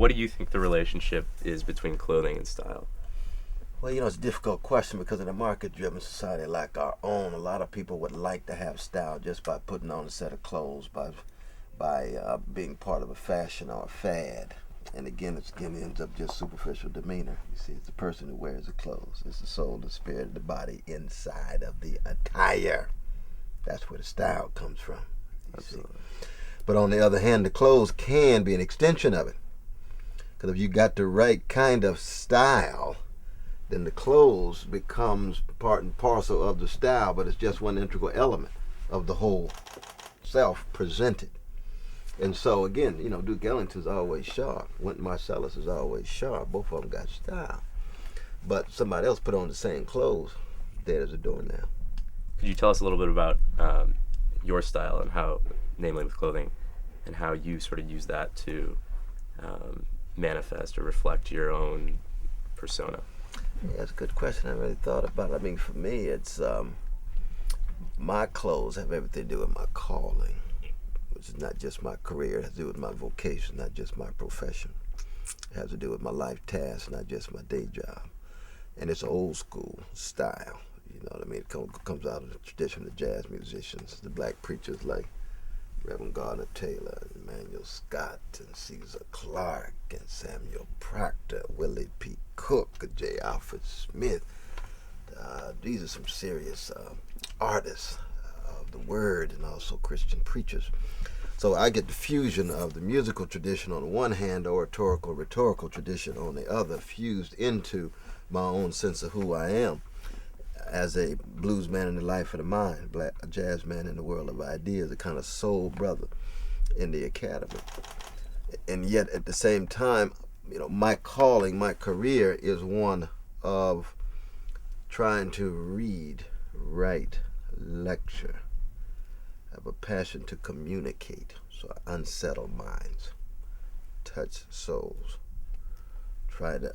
what do you think the relationship is between clothing and style? Well, it's a difficult question because in a market-driven society like our own, a lot of people would like to have style just by putting on a set of clothes, by being part of a fashion or a fad. And again, it ends up just superficial demeanor. You see, it's the person who wears the clothes. It's the soul, the spirit, the body inside of the attire. That's where the style comes from. Absolutely. See? But on the other hand, the clothes can be an extension of it. Because if you got the right kind of style, then the clothes becomes part and parcel of the style, but it's just one integral element of the whole self presented. And so again, Duke Ellington's always sharp. Wynton Marsalis is always sharp. Both of them got style. But somebody else put on the same clothes, dead as a doornail. Could you tell us a little bit about your style and how, namely with clothing, and how you sort of use that to manifest or reflect your own persona? Yeah, that's a good question. I really thought about it. I mean, for me, it's my clothes have everything to do with my calling, which is not just my career. It has to do with my vocation, not just my profession. It has to do with my life task, not just my day job. And it's old school style. You know what I mean? It comes out of the tradition of the jazz musicians, the black preachers like Reverend Gardner Taylor, Emmanuel Scott, and Caesar Clark, and Samuel Proctor, Willie P. Cook, J. Alfred Smith. These are some serious artists of the word and also Christian preachers. So I get the fusion of the musical tradition on the one hand, the oratorical, rhetorical tradition on the other, fused into my own sense of who I am as a blues man in the life of the mind, a jazz man in the world of ideas, a kind of soul brother in the academy. And yet at the same time, my calling, my career is one of trying to read, write, lecture. I have a passion to communicate, so I unsettle minds, touch souls, try to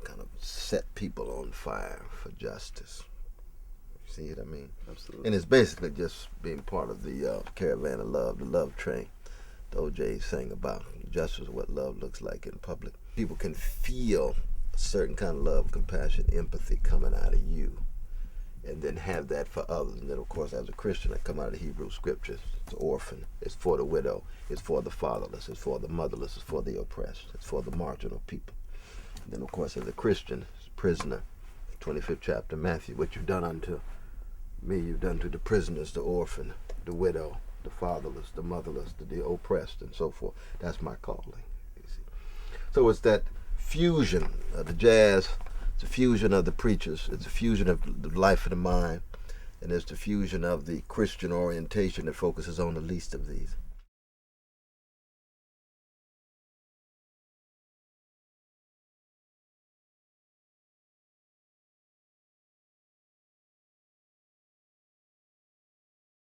kind of set people on fire for justice. You see what I mean? Absolutely. And it's basically just being part of the caravan of love, the love train. The OJ sang about justice, what love looks like in public. People can feel a certain kind of love, compassion, empathy coming out of you, and then have that for others. And then, of course, as a Christian, I come out of the Hebrew scriptures. It's orphan, it's for the widow, it's for the fatherless, it's for the motherless, it's for the oppressed, it's for the marginal people. And then, of course, as a Christian, prisoner, 25th chapter, Matthew, what you've done unto me, you've done to the prisoners, the orphan, the widow, the fatherless, the motherless, the oppressed, and so forth. That's my calling. You see. So it's that fusion of the jazz, it's a fusion of the preachers, it's a fusion of the life of the mind, and it's the fusion of the Christian orientation that focuses on the least of these.